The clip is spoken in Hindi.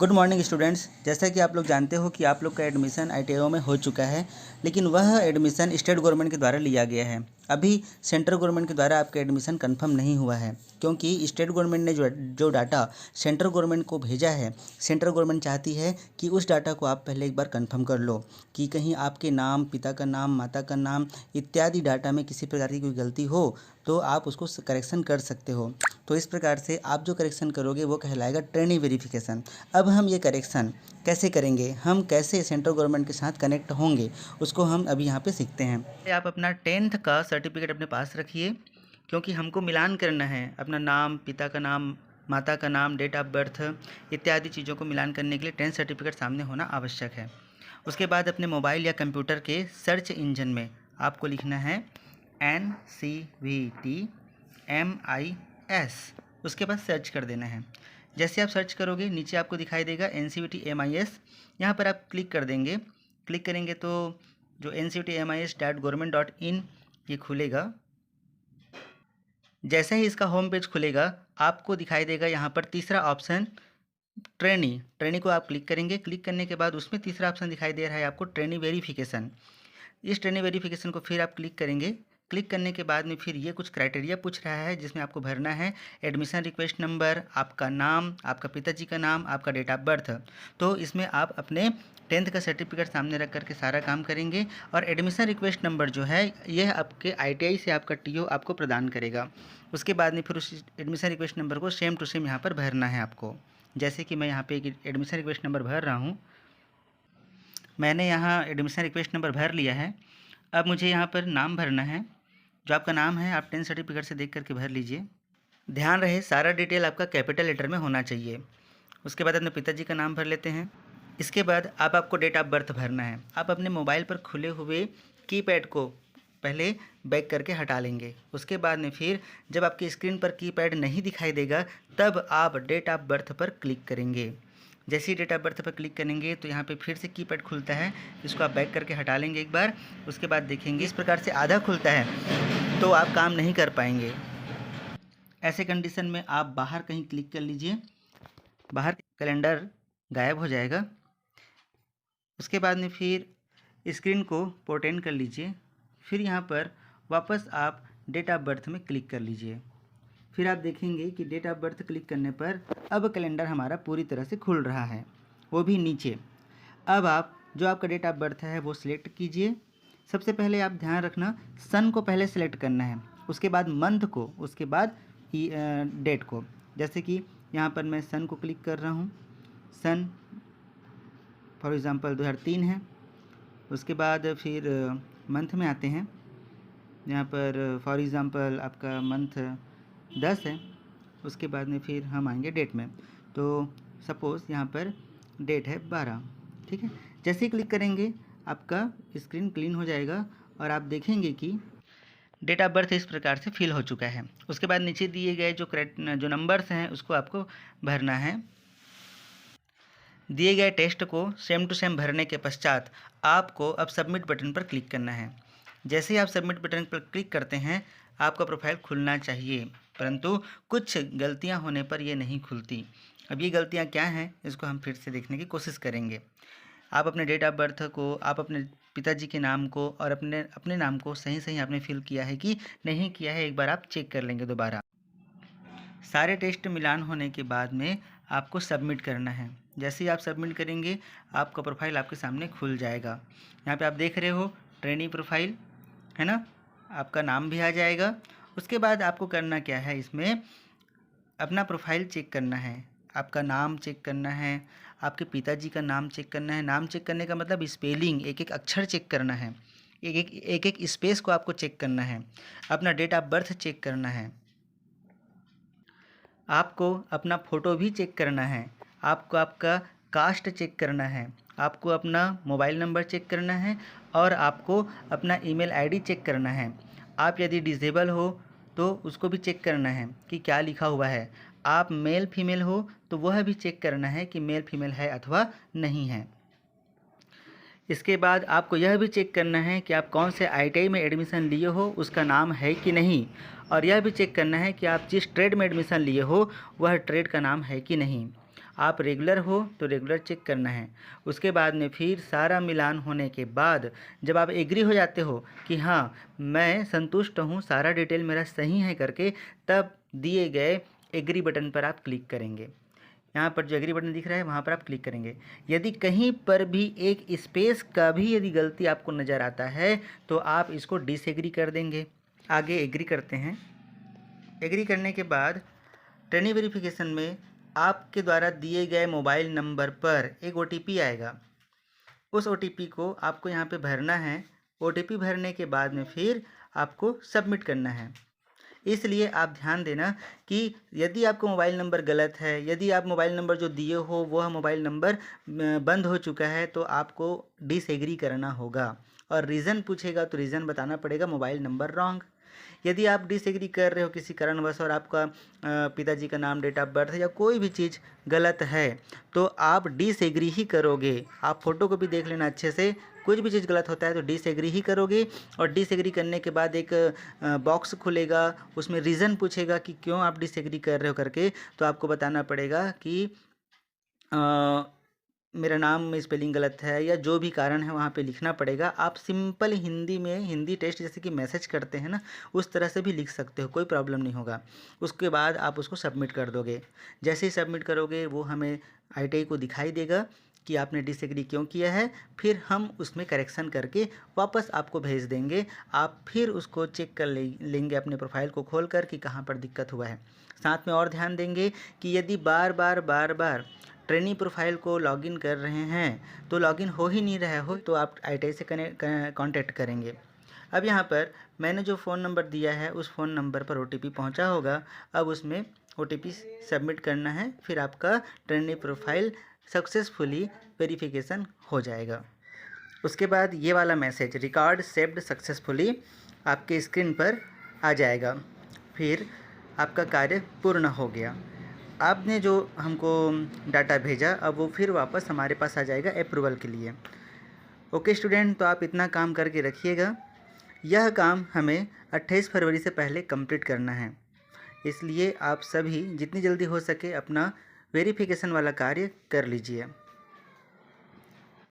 Good morning students. जैसा कि आप लोग जानते हो कि आप लोग का एडमिशन आईटीआई में हो चुका है, लेकिन वह एडमिशन स्टेट गवर्नमेंट के द्वारा लिया गया है। अभी सेंट्रल गवर्नमेंट के द्वारा आपका एडमिशन कंफर्म नहीं हुआ है, क्योंकि स्टेट गवर्नमेंट ने जो डाटा सेंट्रल गवर्नमेंट को भेजा है, सेंट्रल गवर्नमेंट चाहती है कि उस डाटा को आप पहले एक बार कंफर्म कर लो कि कहीं आपके नाम, पिता का नाम, माता का नाम इत्यादि डाटा में किसी प्रकार की कोई गलती हो तो आप उसको करेक्शन कर सकते हो। तो इस प्रकार से आप जो करेक्शन करोगे वो कहलाएगा ट्रेनी वेरिफिकेशन। अब हम ये करेक्शन कैसे करेंगे, हम कैसे सेंट्रल गवर्नमेंट के साथ कनेक्ट होंगे, उसको हम अभी यहाँ पे सीखते हैं। आप अपना 10th का सर्टिफिकेट अपने पास रखिए, क्योंकि हमको मिलान करना है अपना नाम, पिता का नाम, माता का नाम, डेट ऑफ बर्थ इत्यादि चीज़ों को मिलान करने के लिए 10th सर्टिफिकेट सामने होना आवश्यक है। उसके बाद अपने मोबाइल या कंप्यूटर के सर्च इंजन में आपको लिखना है NCVT MIS, उसके बाद सर्च कर देना है। जैसे आप सर्च करोगे नीचे आपको दिखाई देगा NCVT MIS, यहाँ पर आप क्लिक कर देंगे। क्लिक करेंगे तो जो ncvtmis.government.in ये खुलेगा। जैसे ही इसका होम पेज खुलेगा आपको दिखाई देगा यहाँ पर तीसरा ऑप्शन ट्रेनी को आप क्लिक करेंगे। क्लिक करने के बाद उसमें तीसरा ऑप्शन दिखाई दे रहा है आपको ट्रेनी वेरिफिकेशन। इस ट्रेनी वेरिफिकेशन को फिर आप क्लिक करेंगे। क्लिक करने के बाद में फिर ये कुछ क्राइटेरिया पूछ रहा है, जिसमें आपको भरना है एडमिशन रिक्वेस्ट नंबर, आपका नाम, आपका पिताजी का नाम, आपका डेट ऑफ बर्थ। तो इसमें आप अपने 10th का सर्टिफिकेट सामने रख करके सारा काम करेंगे। और एडमिशन रिक्वेस्ट नंबर जो है यह आपके ITI से आपका TO आपको प्रदान करेगा। उसके बाद में फिर उस एडमिशन रिक्वेस्ट नंबर को सेम टू सेम यहाँ पर भरना है आपको। जैसे कि मैं यहाँ पे एक एडमिशन रिक्वेस्ट नंबर भर रहा हूँ। मैंने यहाँ एडमिशन रिक्वेस्ट नंबर भर लिया है। अब मुझे यहाँ पर नाम भरना है। जो आपका नाम है आप 10th सर्टिफिकेट से देख करके भर लीजिए। ध्यान रहे सारा डिटेल आपका कैपिटल लेटर में होना चाहिए। उसके बाद अपने पिताजी का नाम भर लेते हैं। इसके बाद आपको डेट ऑफ बर्थ भरना है। आप अपने मोबाइल पर खुले हुए कीपैड को पहले बैक करके हटा लेंगे। उसके बाद में फिर जब आपकी स्क्रीन पर कीपैड नहीं दिखाई देगा तब आप डेट ऑफ बर्थ पर क्लिक करेंगे। जैसे ही डेट ऑफ बर्थ पर क्लिक करेंगे तो यहाँ पे फिर से कीपैड खुलता है, इसको आप बैक करके हटा लेंगे एक बार। उसके बाद देखेंगे इस प्रकार से आधा खुलता है तो आप काम नहीं कर पाएंगे। ऐसे कंडीशन में आप बाहर कहीं क्लिक कर लीजिए, बाहर कैलेंडर गायब हो जाएगा। उसके बाद में फिर स्क्रीन को पोर्टेन कर लीजिए। फिर यहाँ पर वापस आप डेट ऑफ बर्थ में क्लिक कर लीजिए। फिर आप देखेंगे कि डेट ऑफ बर्थ क्लिक करने पर अब कैलेंडर हमारा पूरी तरह से खुल रहा है, वो भी नीचे। अब आप जो आपका डेट ऑफ बर्थ है वो सिलेक्ट कीजिए। सबसे पहले आप ध्यान रखना सन को पहले सिलेक्ट करना है, उसके बाद मंथ को, उसके बाद डेट को। जैसे कि यहाँ पर मैं सन को क्लिक कर रहा हूँ। सन फॉर एग्ज़ाम्पल 2003 है। उसके बाद फिर मंथ में आते हैं। यहाँ पर फॉर एग्ज़ाम्पल आपका मंथ 10 है। उसके बाद में फिर हम आएंगे डेट में, तो सपोज़ यहाँ पर डेट है 12। ठीक है, जैसे ही क्लिक करेंगे आपका स्क्रीन क्लीन हो जाएगा और आप देखेंगे कि डेट ऑफ बर्थ इस प्रकार से फिल हो चुका है। उसके बाद नीचे दिए गए जो नंबर्स हैं उसको आपको भरना है। दिए गए टेस्ट को सेम टू सेम भरने के पश्चात आपको अब सबमिट बटन पर क्लिक करना है। जैसे ही आप सबमिट बटन पर क्लिक करते हैं आपका प्रोफाइल खुलना चाहिए, परंतु कुछ गलतियां होने पर ये नहीं खुलती। अब ये गलतियां क्या हैं इसको हम फिर से देखने की कोशिश करेंगे। आप अपने डेट ऑफ बर्थ को, आप अपने पिताजी के नाम को और अपने नाम को सही आपने फिल किया है कि नहीं किया है, एक बार आप चेक कर लेंगे दोबारा। सारे टेस्ट मिलान होने के बाद में आपको सबमिट करना है। जैसे ही आप सबमिट करेंगे आपका प्रोफाइल आपके सामने खुल जाएगा। यहाँ पे आप देख रहे हो ट्रेनी प्रोफाइल है ना, आपका नाम भी आ जाएगा। उसके बाद आपको करना क्या है, इसमें अपना प्रोफाइल चेक करना है, आपका नाम चेक करना है, आपके पिताजी का नाम चेक करना है। नाम चेक करने का मतलब स्पेलिंग, एक एक अक्षर चेक करना है, एक एक स्पेस को आपको चेक करना है। अपना डेट ऑफ बर्थ चेक करना है, आपको अपना फ़ोटो भी चेक करना है, आपको आपका कास्ट चेक करना है, आपको अपना मोबाइल नंबर चेक करना है और आपको अपना ईमेल आईडी चेक करना है। आप यदि डिसेबल हो तो उसको भी चेक करना है कि क्या लिखा हुआ है। आप मेल फीमेल हो तो वह भी चेक करना है कि मेल फीमेल है अथवा नहीं है। इसके बाद आपको यह भी चेक करना है कि आप कौन से ITI में एडमिशन लिए हो उसका नाम है कि नहीं, और यह भी चेक करना है कि आप जिस ट्रेड में एडमिशन लिए हो वह ट्रेड का नाम है कि नहीं। आप रेगुलर हो तो रेगुलर चेक करना है। उसके बाद में फिर सारा मिलान होने के बाद जब आप एग्री हो जाते हो कि हाँ मैं संतुष्ट हूँ, सारा डिटेल मेरा सही है करके, तब दिए गए एग्री बटन पर आप क्लिक करेंगे। यहाँ पर जो एग्री बटन दिख रहा है वहाँ पर आप क्लिक करेंगे। यदि कहीं पर भी एक स्पेस का भी यदि गलती आपको नज़र आता है तो आप इसको डिसएग्री कर देंगे। आगे एग्री करते हैं। एग्री करने के बाद ट्रेनी वेरिफिकेशन में आपके द्वारा दिए गए मोबाइल नंबर पर एक OTP आएगा। उस OTP को आपको यहाँ पे भरना है। OTP भरने के बाद में फिर आपको सबमिट करना है। इसलिए आप ध्यान देना कि यदि आपका मोबाइल नंबर गलत है, यदि आप मोबाइल नंबर जो दिए हो वह मोबाइल नंबर बंद हो चुका है, तो आपको डिसएग्री करना होगा और रीज़न पूछेगा तो रीज़न बताना पड़ेगा, मोबाइल नंबर रॉन्ग। यदि आप डिसएग्री कर रहे हो किसी कारणवश और आपका पिताजी का नाम, डेट ऑफ बर्थ या कोई भी चीज़ गलत है तो आप डिसएग्री ही करोगे। आप फ़ोटो को भी देख लेना अच्छे से, कुछ भी चीज़ गलत होता है तो डिसएग्री ही करोगे। और डिसएग्री करने के बाद एक बॉक्स खुलेगा, उसमें रीज़न पूछेगा कि क्यों आप डिसएग्री कर रहे हो करके, तो आपको बताना पड़ेगा कि मेरा नाम में स्पेलिंग गलत है या जो भी कारण है वहाँ पे लिखना पड़ेगा। आप सिंपल हिंदी में, हिंदी टेस्ट जैसे कि मैसेज करते हैं ना, उस तरह से भी लिख सकते हो, कोई प्रॉब्लम नहीं होगा। उसके बाद आप उसको सबमिट कर दोगे। जैसे ही सबमिट करोगे वो हमें ITI को दिखाई देगा कि आपने डिसएग्री क्यों किया है। फिर हम उसमें करेक्शन करके वापस आपको भेज देंगे। आप फिर उसको चेक कर लेंगे अपने प्रोफाइल को खोल कर कि कहाँ पर दिक्कत हुआ है। साथ में और ध्यान देंगे कि यदि बार बार ट्रेनी प्रोफाइल को लॉगिन कर रहे हैं तो लॉगिन हो ही नहीं रहा हो तो आप ITI से कांटेक्ट करेंगे। अब यहाँ पर मैंने जो फ़ोन नंबर दिया है उस फ़ोन नंबर पर OTP पहुँचा होगा। अब उसमें OTP सबमिट करना है, फिर आपका ट्रेनी प्रोफाइल सक्सेसफुली वेरिफिकेशन हो जाएगा। उसके बाद ये वाला मैसेज, रिकॉर्ड सेव्ड सक्सेसफुली, आपके स्क्रीन पर आ जाएगा। फिर आपका कार्य पूर्ण हो गया। आपने जो हमको डाटा भेजा अब वो फिर वापस हमारे पास आ जाएगा अप्रूवल के लिए। ओके स्टूडेंट, तो आप इतना काम करके रखिएगा। यह काम हमें 28 फरवरी से पहले कंप्लीट करना है, इसलिए आप सभी जितनी जल्दी हो सके अपना वेरिफिकेशन वाला कार्य कर लीजिए।